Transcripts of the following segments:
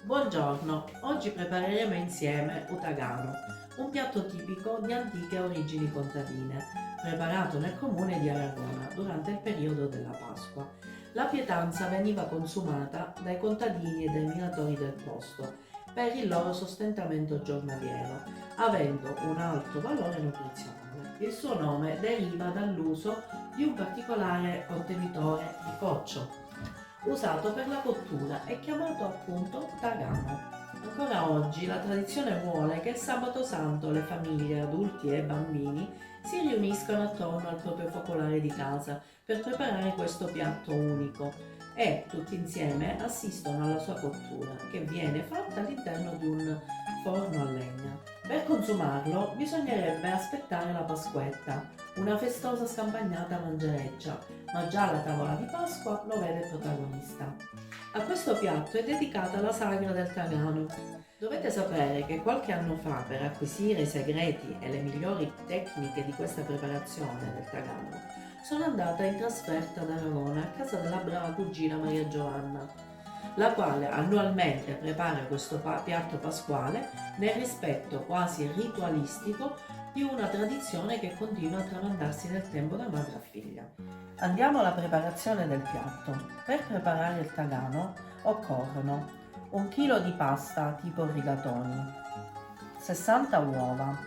Buongiorno, oggi prepareremo insieme utagano, un piatto tipico di antiche origini contadine, preparato nel comune di Aragona durante il periodo della Pasqua. La pietanza veniva consumata dai contadini e dai minatori del posto per il loro sostentamento giornaliero, avendo un alto valore nutrizionale. Il suo nome deriva dall'uso di un particolare contenitore di coccio usato per la cottura e chiamato appunto tagano. Ancora oggi la tradizione vuole che il sabato santo le famiglie, adulti e bambini si riuniscano attorno al proprio focolare di casa per preparare questo piatto unico e tutti insieme assistono alla sua cottura che viene fatta all'interno di un forno a legna. Per consumarlo bisognerebbe aspettare la Pasquetta, una festosa scampagnata mangereccia, ma già la tavola di Pasqua lo vede protagonista. A questo piatto è dedicata la sagra del tagano. Dovete sapere che qualche anno fa, per acquisire i segreti e le migliori tecniche di questa preparazione del tagano, sono andata in trasferta ad Aragona a casa della brava cugina Maria Giovanna, la quale annualmente prepara questo piatto pasquale nel rispetto quasi ritualistico di una tradizione che continua a tramandarsi nel tempo da madre a figlia. Andiamo alla preparazione del piatto. Per preparare il tagano occorrono 1 chilo di pasta tipo rigatoni, 60 uova,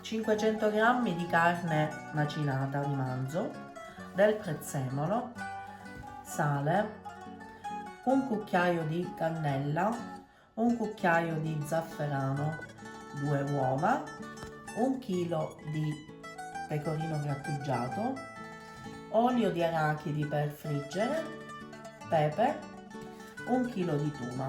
500 g di carne macinata di manzo, del prezzemolo, sale, un cucchiaio di cannella, un cucchiaio di zafferano, 2 uova, 1 chilo di pecorino grattugiato, olio di arachidi per friggere, pepe, 1 chilo di tuma.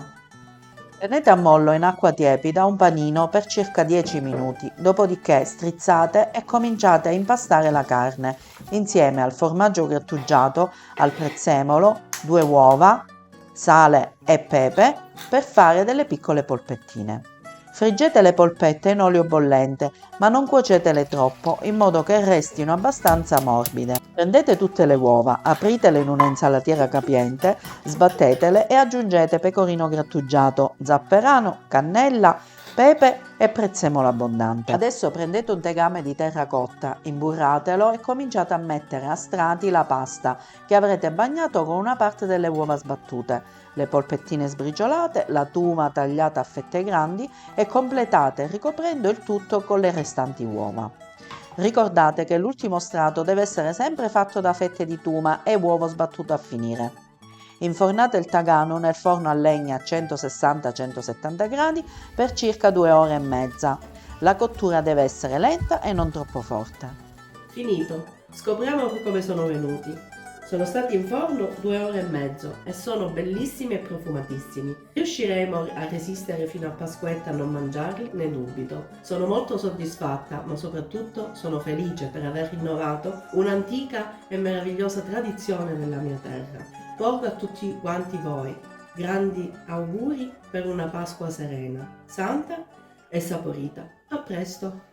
Tenete a mollo in acqua tiepida un panino per circa 10 minuti, dopodiché strizzate e cominciate a impastare la carne insieme al formaggio grattugiato, al prezzemolo, 2 uova, sale e pepe per fare delle piccole polpettine. Friggete le polpette in olio bollente, ma non cuocetele troppo in modo che restino abbastanza morbide. Prendete tutte le uova, apritele in una insalatiera capiente, sbattetele e aggiungete pecorino grattugiato, zafferano, cannella, pepe e prezzemolo abbondante. Adesso prendete un tegame di terracotta, imburratelo e cominciate a mettere a strati la pasta che avrete bagnato con una parte delle uova sbattute, le polpettine sbriciolate, la tuma tagliata a fette grandi e completate ricoprendo il tutto con le restanti uova. Ricordate che l'ultimo strato deve essere sempre fatto da fette di tuma e uovo sbattuto a finire. Infornate il tagano nel forno a legna a 160-170 gradi per circa 2 ore e mezza. La cottura deve essere lenta e non troppo forte. Finito, scopriamo come sono venuti. Sono stati in forno 2 ore e mezzo e sono bellissimi e profumatissimi. Riusciremo a resistere fino a Pasquetta a non mangiarli? Ne dubito. Sono molto soddisfatta, ma soprattutto sono felice per aver rinnovato un'antica e meravigliosa tradizione nella mia terra. Porgo a tutti quanti voi grandi auguri per una Pasqua serena, santa e saporita. A presto!